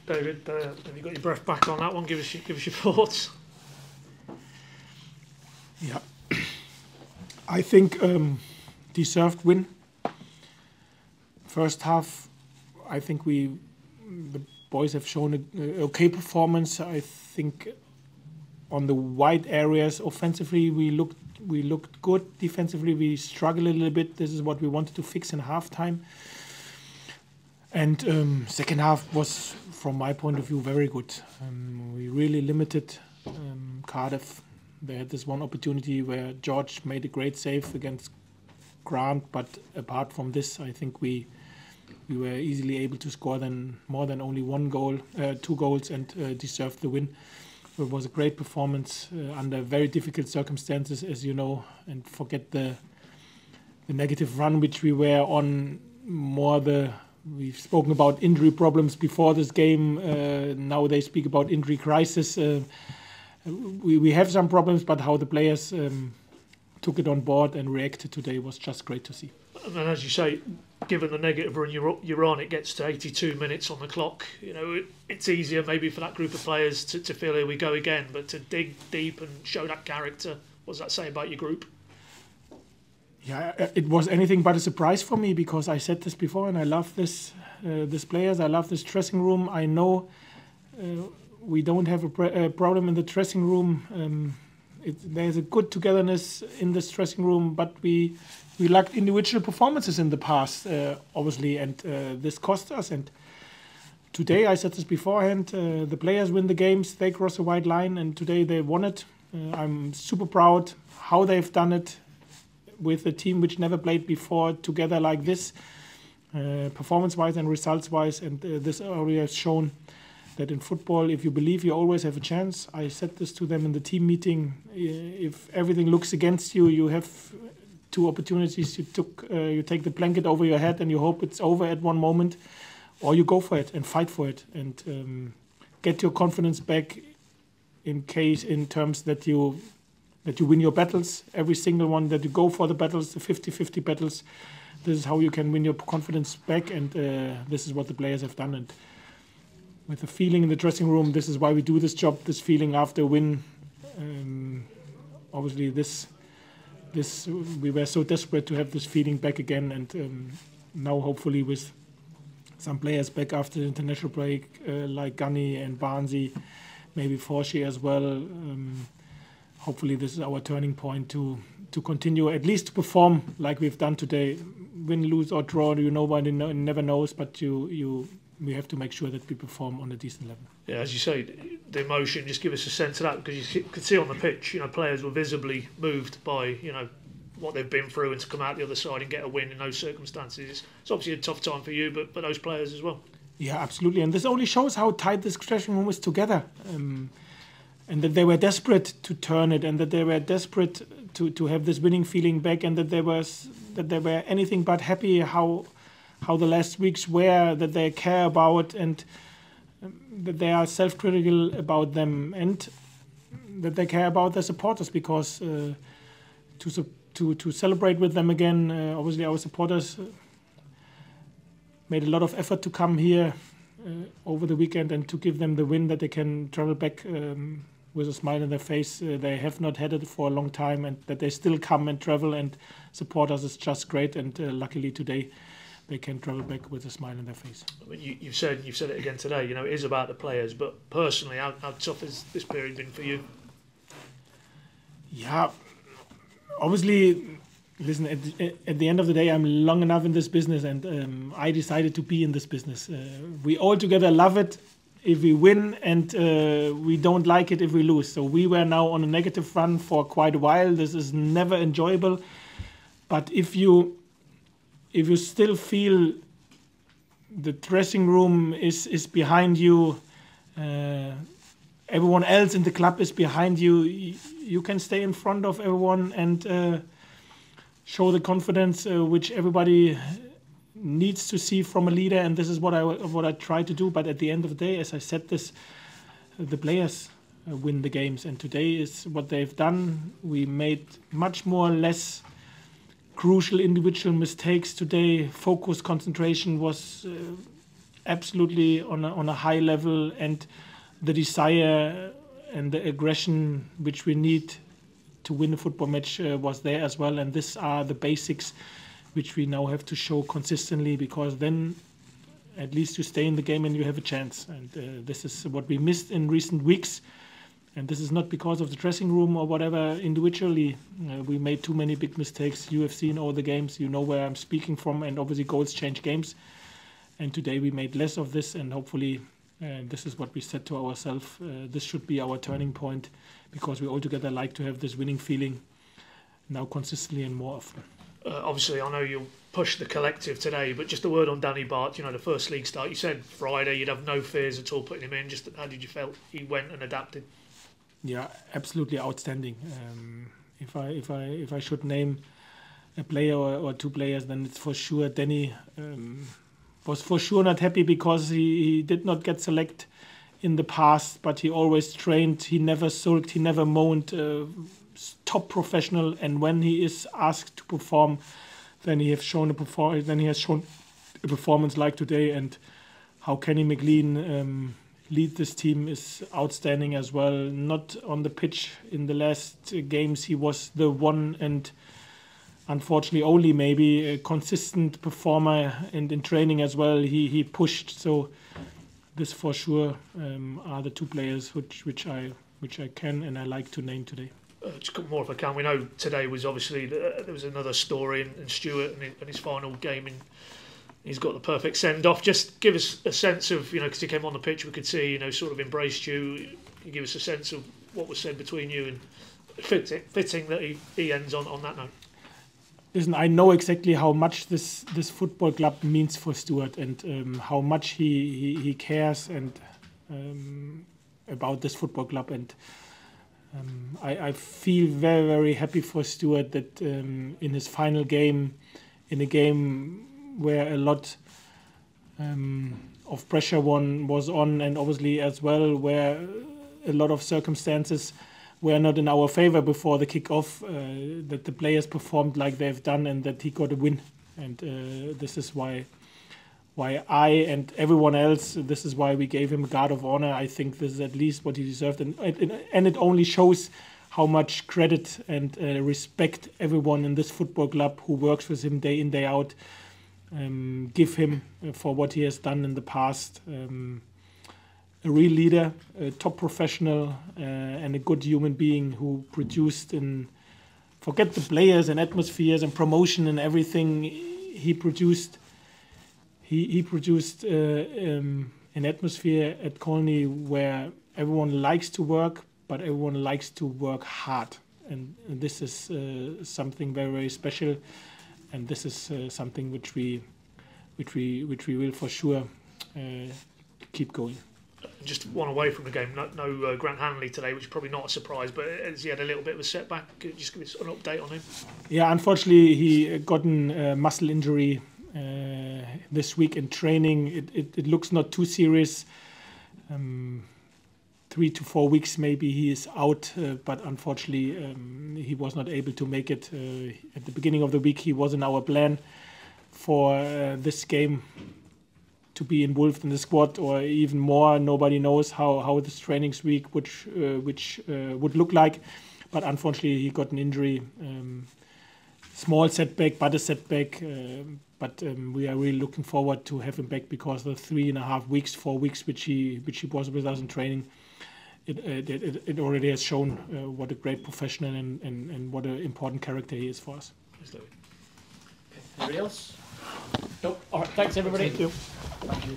David, have you got your breath back on that one? Give us your thoughts. Yeah, I think deserved win. First half, I think the boys have shown an okay performance. I think on the wide areas offensively we looked good. Defensively we struggled a little bit. This is what we wanted to fix in halftime. And second half was, from my point of view, very good. We really limited Cardiff. They had this one opportunity where George made a great save against Grant, but apart from this, I think we were easily able to score more than only two goals, and deserved the win. It was a great performance under very difficult circumstances, as you know, and forget the negative run which we were on. We've spoken about injury problems before this game. Now they speak about injury crisis. We have some problems, but how the players took it on board and reacted today was just great to see. And then, as you say, given the negative run you're on, it gets to 82 minutes on the clock. You know, it's easier maybe for that group of players to feel here we go again, but to dig deep and show that character. What does that say about your group? Yeah, it was anything but a surprise for me, because I said this before, and I love this players. I love this dressing room. I know we don't have a problem in the dressing room. There's a good togetherness in this dressing room, but we lacked individual performances in the past, obviously, and this cost us. And today, I said this beforehand, the players win the games, they cross a white line, and today they won it. I'm super proud how they've done it with a team which never played before together like this, performance-wise and results-wise. And this already has shown that in football, if you believe, you always have a chance. I said this to them in the team meeting. If everything looks against you, you have two opportunities. You take the blanket over your head and you hope it's over at one moment, or you go for it and fight for it and get your confidence back in terms that you win your battles, every single one, that you go for the battles, the 50-50 battles. This is how you can win your confidence back, and this is what the players have done. And with the feeling in the dressing room, this is why we do this job, this feeling after a win. Obviously, we were so desperate to have this feeling back again, and now hopefully with some players back after the international break, like Gunny and Barnsley, maybe Forshy as well. Hopefully this is our turning point to continue, at least to perform like we've done today. Win, lose or draw, nobody never knows, but we have to make sure that we perform on a decent level. Yeah, as you say, the emotion, just give us a sense of that, because you could see on the pitch, players were visibly moved by, what they've been through, and to come out the other side and get a win in those circumstances. It's obviously a tough time for you, but for those players as well. Yeah, absolutely. And this only shows how tight this dressing room is together. And that they were desperate to turn it, and that they were desperate to have this winning feeling back, and that they were anything but happy how the last weeks were, that they care about, and that they are self-critical about them, and that they care about their supporters, because to celebrate with them again, obviously our supporters made a lot of effort to come here over the weekend and to give them the win, that they can travel back with a smile on their face. They have not had it for a long time, and that they still come and travel and support us is just great. And luckily today they can travel back with a smile on their face. I mean, you've said it again today. It is about the players, but personally, how tough has this period been for you? Yeah, obviously. Listen, at the end of the day, I'm long enough in this business, and I decided to be in this business. We all together love it if we win, and we don't like it if we lose. So we were now on a negative run for quite a while. This is never enjoyable. But if you still feel the dressing room is behind you, everyone else in the club is behind you, you can stay in front of everyone and show the confidence which everybody needs to see from a leader, and this is what I try to do. But at the end of the day, as I said this, the players win the games, and today is what they've done. We made much more or less crucial individual mistakes today. Focus, concentration was absolutely on a high level, and the desire and the aggression which we need to win a football match was there as well. And these are the basics which we now have to show consistently, because then at least you stay in the game and you have a chance. And this is what we missed in recent weeks. And this is not because of the dressing room or whatever individually. We made too many big mistakes. You have seen all the games. You know where I'm speaking from. And obviously goals change games. And today we made less of this. And hopefully this is what we said to ourselves. This should be our turning point, because we all together like to have this winning feeling now consistently and more often. Obviously, I know you'll push the collective today, but just a word on Danny Bart, the first league start. You said Friday you'd have no fears at all putting him in. Just how did you feel he went and adapted? Yeah, absolutely outstanding. If I should name a player or two players, then it's for sure Danny. Was for sure not happy because he did not get selected in the past, but he always trained. He never sulked. He never moaned. Top professional, and when he is asked to perform, then he has shown a performance like today. And how Kenny McLean lead this team is outstanding as well. Not on the pitch in the last games, he was the one and unfortunately only maybe a consistent performer, and in training as well he pushed. So this for sure are the two players which I can and I like to name today. Just more if I can. We know today was obviously there was another story in Stuart and his final game, and he's got the perfect send off. Just give us a sense of, because he came on the pitch, we could see, sort of embraced you. You give us a sense of what was said between you, and fitting that he ends on that note. Listen, I know exactly how much this football club means for Stuart, and how much he cares and about this football club, and I feel very, very happy for Stuart that in his final game, in a game where a lot of pressure was on, and obviously as well where a lot of circumstances were not in our favor before the kick-off, that the players performed like they've done and that he got a win. And this is why I and everyone else, this is why we gave him a guard of honor. I think this is at least what he deserved. And it only shows how much credit and respect everyone in this football club who works with him day in, day out, give him for what he has done in the past. A real leader, a top professional, and a good human being who produced forget the players and atmospheres and promotion and everything. He produced an atmosphere at Colney where everyone likes to work, but everyone likes to work hard. And this is something very, very special. And this is something which we will for sure keep going. Just one away from the game, no Grant Hanley today, which is probably not a surprise, but has he had a little bit of a setback? Could you just give us an update on him? Yeah, unfortunately he gotten a muscle injury this week in training. It looks not too serious. 3 to 4 weeks maybe he is out, but unfortunately he was not able to make it. At the beginning of the week he was in our plan for this game to be involved in the squad, or even more. Nobody knows how this trainings week which would look like, but unfortunately he got an injury. Small setback, but a setback. But we are really looking forward to have him back, because the 3.5 weeks, 4 weeks which he was with us in training, it already has shown what a great professional and what an important character he is for us. Okay. Anybody else? Nope. All right. Thanks, everybody. Thank you. Thank you.